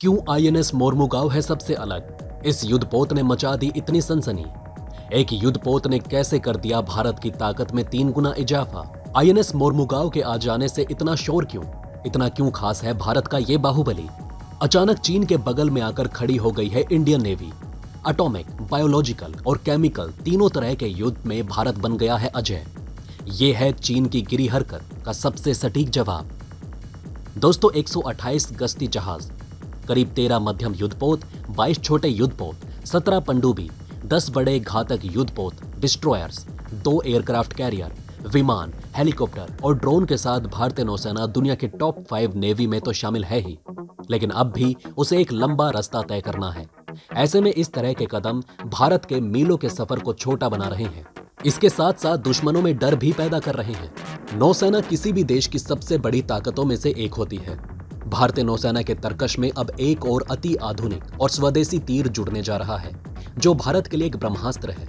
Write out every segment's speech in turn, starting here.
क्यों आईएनएस मोरमुगांव है सबसे अलग? इस युद्धपोत ने मचा दी इतनी सनसनी। एक युद्धपोत ने कैसे कर दिया भारत की ताकत में 3 गुना इजाफा? आईएनएस मोरमुगांव के आ जाने से इतना शोर क्यों? इतना क्यों खास है भारत का ये बाहुबली? अचानक चीन के बगल में आकर खड़ी हो गई है इंडियन नेवी। एटॉमिक, बायोलॉजिकल और केमिकल तीनों तरह के युद्ध में भारत बन गया है अजय। ये है चीन की गिरी हरकत का सबसे सटीक जवाब। दोस्तों, 128 गश्ती जहाज, करीब 13 मध्यम युद्धपोत, 22 छोटे युद्धपोत, 17 पनडुब्बी, 10 बड़े घातक युद्धपोत, डिस्ट्रॉयर्स, 2 एयरक्राफ्ट कैरियर, विमान, हेलीकॉप्टर और ड्रोन के साथ भारतीय नौसेना दुनिया के टॉप 5 नेवी में तो शामिल है ही, लेकिन अब भी उसे एक लंबा रास्ता तय करना है। ऐसे में इस तरह के कदम भारत के मीलों के सफर को छोटा बना रहे हैं। इसके साथ साथ दुश्मनों में डर भी पैदा कर रहे हैं। नौसेना किसी भी देश की सबसे बड़ी ताकतों में से एक होती है। भारतीय नौसेना के तरकश में अब एक और अति आधुनिक और स्वदेशी तीर जुड़ने जा रहा है, जो भारत के लिए एक ब्रह्मास्त्र है।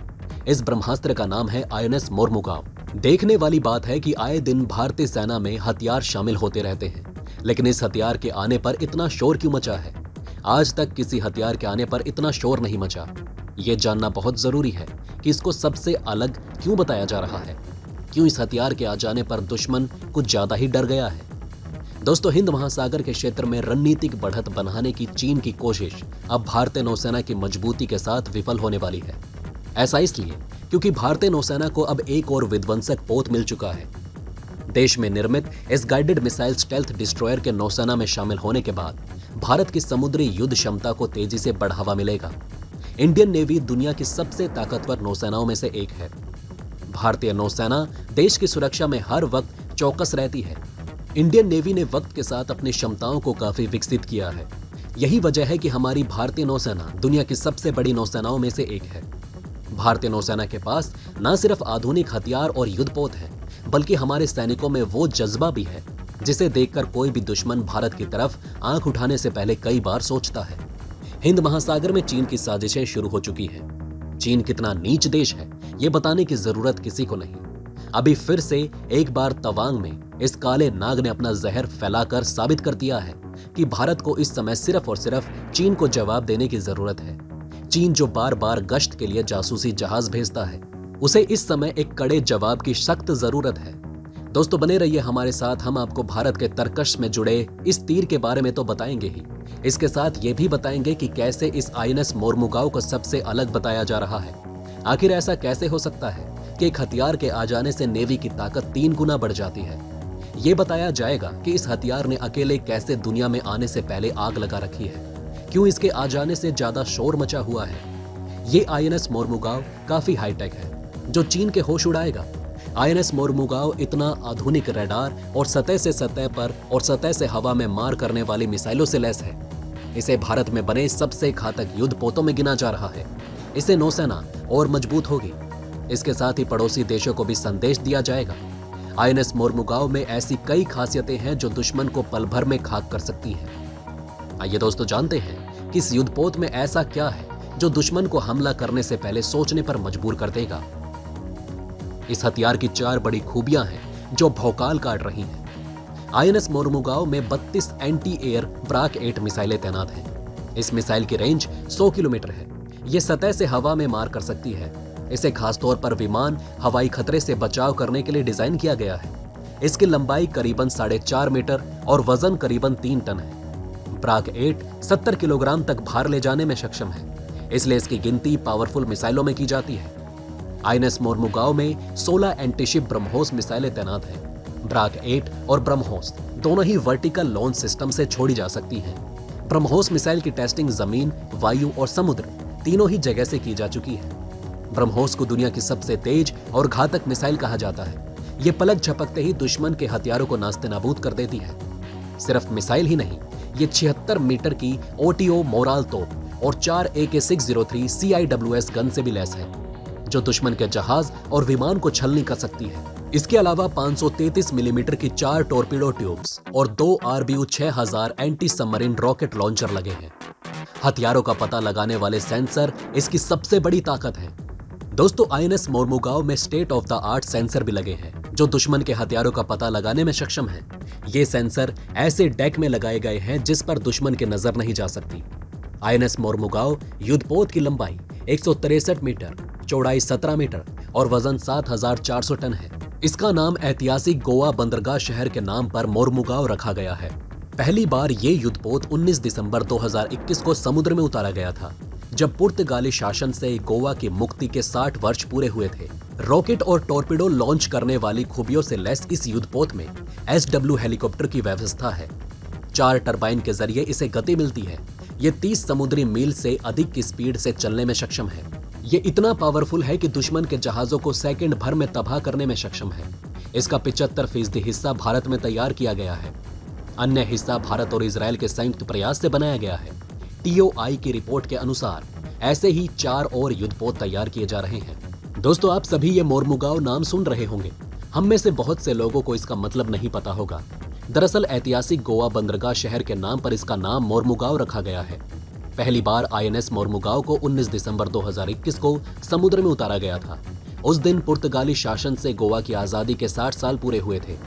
इस ब्रह्मास्त्र का नाम है आईएनएस मोरमुगांव। देखने वाली बात है कि आए दिन भारतीय सेना में हथियार शामिल होते रहते हैं, लेकिन इस हथियार के आने पर इतना शोर क्यों मचा है? आज तक किसी हथियार के आने पर इतना शोर नहीं मचा। ये जानना बहुत जरूरी है कि इसको सबसे अलग क्यों बताया जा रहा है। क्यों इस हथियार के आ जाने पर दुश्मन कुछ ज्यादा ही डर गया है? दोस्तों, हिंद महासागर के क्षेत्र में रणनीतिक बढ़त बनाने की चीन की कोशिश अब भारतीय नौसेना की मजबूती के साथ विफल होने वाली है। ऐसा इसलिए क्योंकि भारतीय नौसेना को अब एक और विध्वंसक पोत मिल चुका है। देश में निर्मित इस गाइडेड मिसाइल स्टेल्थ डिस्ट्रॉयर के नौसेना में शामिल होने के बाद भारत की समुद्री युद्ध क्षमता को तेजी से बढ़ावा मिलेगा। इंडियन नेवी दुनिया की सबसे ताकतवर नौसेनाओं में से एक है। भारतीय नौसेना देश की सुरक्षा में हर वक्त चौकस रहती है। इंडियन नेवी ने वक्त के साथ अपनी क्षमताओं को काफी विकसित किया है। यही वजह है कि हमारी भारतीय नौसेना दुनिया की सबसे बड़ी नौसेनाओं में से एक है। भारतीय नौसेना के पास न सिर्फ आधुनिक हथियार और युद्धपोत है, बल्कि हमारे सैनिकों में वो जज्बा भी है जिसे देखकर कोई भी दुश्मन भारत की तरफ आंख उठाने से पहले कई बार सोचता है। हिंद महासागर में चीन की साजिशें शुरू हो चुकी हैं। चीन कितना नीच देश है, ये बताने की जरूरत किसी को नहीं। अभी फिर से एक बार तवांग में इस काले नाग ने अपना जहर फैलाकर साबित कर दिया है कि भारत को इस समय सिर्फ और सिर्फ चीन को जवाब देने की जरूरत है। चीन जो बार बार गश्त के लिए जासूसी जहाज भेजता है, उसे इस समय एक कड़े जवाब की सख्त जरूरत है। दोस्तों, बने रहिए हमारे साथ। हम आपको भारत के तरकश में जुड़े इस तीर के बारे में तो बताएंगे ही, इसके साथ ये भी बताएंगे कि कैसे इस आईएनएस मोरमुगांव को सबसे अलग बताया जा रहा है। आखिर ऐसा कैसे हो सकता है कि एक हथियार के आ जाने से नेवी की ताकत 3 गुना बढ़ जाती है? ये बताया जाएगा कि इस हथियार ने अकेले कैसे दुनिया में आने से पहले आग लगा रखी है। क्यों इसके आ जाने से ज्यादा शोर मचा हुआ है? ये आईएनएस मोरमुगांव काफी हाईटेक है, जो चीन के होश उड़ाएगा। आईएनएस मोरमुगांव इतना आधुनिक रडार और सतह से सतह पर और सतह से हवा में मार करने वाली मिसाइलों से लैस है। इसे भारत में बने सबसे घातक युद्धपोतों में गिना जा रहा है। इससे नौसेना और मजबूत होगी। इसके साथ ही पड़ोसी देशों को भी संदेश दिया जाएगा। आईएनएस मोरमुगांव में ऐसी कई खासियतें हैं जो दुश्मन को पल भर में खाक कर सकती हैं। आइए दोस्तों, जानते हैं कि इस युद्धपोत में ऐसा क्या है जो दुश्मन को हमला करने से पहले सोचने पर मजबूर कर देगा। इस हथियार की 4 बड़ी खूबियां हैं जो भौकाल काट रही हैं। आईएनएस मोरमुगांव में 32 एंटी एयर ब्राक 8 मिसाइलें तैनात हैं। इस मिसाइल की रेंज 100 किलोमीटर है। यह सतह से हवा में मार कर सकती है। इसे खासतौर पर विमान हवाई खतरे से बचाव करने के लिए डिजाइन किया गया है। इसकी लंबाई करीबन 4.5 मीटर और वजन करीबन 3 टन है। ब्राक 8 70 किलोग्राम तक भार ले जाने में सक्षम है, इसलिए इसकी गिनती पावरफुल मिसाइलों में की जाती है। आईएनएस मोरमुगांव में 16 एंटीशिप ब्रह्मोस मिसाइलें तैनात हैं। ब्राक 8 और ब्रह्मोस दोनों ही वर्टिकल लॉन्च सिस्टम से छोड़ी जा सकती हैं। ब्रह्मोस मिसाइल की टेस्टिंग जमीन, वायु और समुद्र तीनों ही जगह से की जा चुकी है। ब्रह्मोस को दुनिया की सबसे तेज और घातक मिसाइल कहा जाता है। ये पलक झपकते ही दुश्मन के हथियारों को नास्तेनाबूद कर देती है। सिर्फ मिसाइल ही नहीं, ये 76 मीटर की ओटीओ मोराल तोप और 4 AK-603 CIWS गन से भी लैस है, जो दुश्मन के जहाज और विमान को छलनी कर सकती है। इसके अलावा 533 मिलीमीटर की 4 टॉर्पीडो ट्यूब्स और 2 RBU 6000 anti submarine rocket launcher लगे हैं। हथियारों का पता लगाने वाले सेंसर इसकी सबसे बड़ी ताकत है। दोस्तों, आईएनएस मोरमुगांव में state of the art sensor भी लगे हैं, जो दुश्मन के हथियारों का पता लगाने में सक्षम है। ये सेंसर ऐसे डेक में लगाए गए हैं जिस पर दुश्मन की नजर नहीं जा सकती। आईएनएस मोरमुगाओ युद्धपोत की लंबाई 163 मीटर, चौड़ाई 17 मीटर और वजन 7,400 टन है। इसका नाम ऐतिहासिक गोवा बंदरगाह शहर के नाम पर मोरमुगाओ रखा गया है। पहली बार ये युद्धपोत 19 दिसंबर 2021 को समुद्र में उतारा गया था, जब पुर्तगाली शासन से गोवा की मुक्ति के 60 वर्ष पूरे हुए थे। रॉकेट और टॉर्पिडो लॉन्च करने वाली खूबियों से लैस इस युद्धपोत में SW हेलीकॉप्टर की व्यवस्था है। 4 टरबाइन के जरिए इसे गति मिलती है। ये 30 समुद्री मील से अधिक की स्पीड से चलने में सक्षम है। ये इतना पावरफुल है कि दुश्मन के जहाजों को सेकंड भर में तबाह करने में सक्षम है। इसका 75% हिस्सा भारत में तैयार किया गया है। अन्य हिस्सा भारत और इजराइल के संयुक्त प्रयास से बनाया गया है। TOI की रिपोर्ट के अनुसार ऐसे ही 4 और युद्धपोत तैयार किए जा रहे हैं। दोस्तों, आप सभी ये मोरमुगाओ नाम सुन रहे होंगे। हम में से बहुत से लोगों को इसका मतलब नहीं पता होगा। दरअसल ऐतिहासिक गोवा बंदरगाह शहर के नाम पर इसका नाम मोरमुगाओ रखा गया है। पहली बार INS मोरमुगाओ को 19 दिसंबर 2021 को समुद्र में उतारा गया था। उस दिन पुर्तगाली शासन से गोवा की आजादी के 60 साल पूरे हुए थे।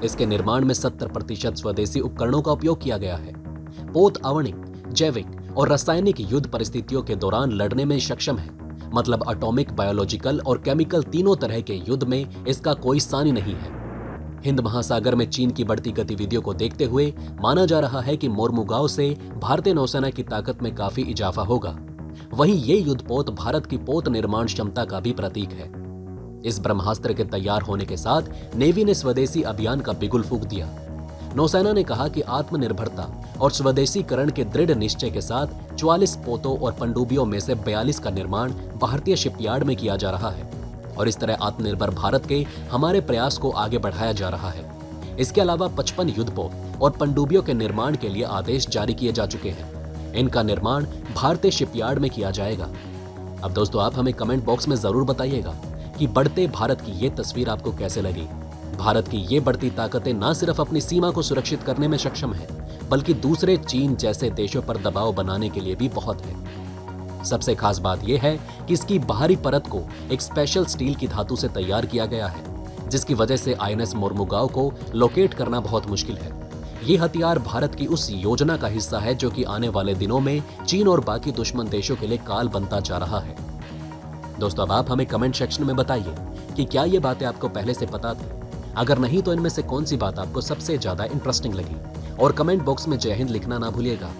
इसके निर्माण में 70% स्वदेशी उपकरणों का उपयोग किया गया है। पोत आणविक, जैविक और रासायनिक युद्ध परिस्थितियों के दौरान लड़ने में सक्षम है। मतलब एटॉमिक, बायोलॉजिकल और केमिकल तीनों तरह के युद्ध में इसका कोई सानी नहीं है। हिंद महासागर में चीन की बढ़ती गतिविधियों को देखते हुए माना जा रहा है कि मोरमुगाओ से भारतीय नौसेना की ताकत में काफी इजाफा होगा। वहीं ये युद्धपोत भारत की पोत निर्माण क्षमता का भी प्रतीक है। इस ब्रह्मास्त्र के तैयार होने के साथ नेवी ने स्वदेशी अभियान का बिगुल फूंक दिया। नौसेना ने कहा कि आत्मनिर्भरता और स्वदेशीकरण के दृढ़ निश्चय के साथ 44 पोतों और पनडुब्बियों में से 42 का निर्माण भारतीय शिपयार्ड में किया जा रहा है और इस तरह आत्मनिर्भर भारत के हमारे प्रयास को आगे बढ़ाया जा रहा है। इसके अलावा 55 युद्धपोत और पनडुब्बियों के निर्माण के लिए आदेश जारी किए जा चुके हैं। इनका निर्माण भारतीय शिपयार्ड में किया जाएगा। अब दोस्तों, आप हमें कमेंट बॉक्स में जरूर बताइएगा कि बढ़ते भारत की ये तस्वीर आपको कैसे लगी। भारत की ये बढ़ती ताकतें न सिर्फ अपनी सीमा को सुरक्षित करने में सक्षम है, बल्कि दूसरे चीन जैसे देशों पर दबाव बनाने के लिए भी बहुत है। सबसे खास बात यह है कि इसकी बाहरी परत को एक स्पेशल स्टील की धातु से तैयार किया गया है, जिसकी वजह से INS मोरमुगाओ को लोकेट करना बहुत मुश्किल है। ये हथियार भारत की उस योजना का हिस्सा है जो कि आने वाले दिनों में चीन और बाकी दुश्मन देशों के लिए काल बनता जा रहा है। दोस्तों, अब आप हमें कमेंट सेक्शन में बताइए कि क्या ये बातें आपको पहले से पता थी। अगर नहीं तो इनमें से कौन सी बात आपको सबसे ज्यादा इंटरेस्टिंग लगी, और कमेंट बॉक्स में जय हिंद लिखना ना भूलिएगा।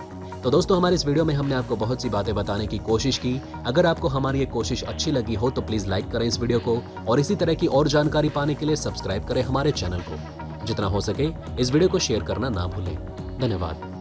तो दोस्तों, हमारे इस वीडियो में हमने आपको बहुत सी बातें बताने की कोशिश की। अगर आपको हमारी ये कोशिश अच्छी लगी हो तो प्लीज लाइक करें इस वीडियो को, और इसी तरह की और जानकारी पाने के लिए सब्सक्राइब करें हमारे चैनल को। जितना हो सके इस वीडियो को शेयर करना ना भूलें। धन्यवाद।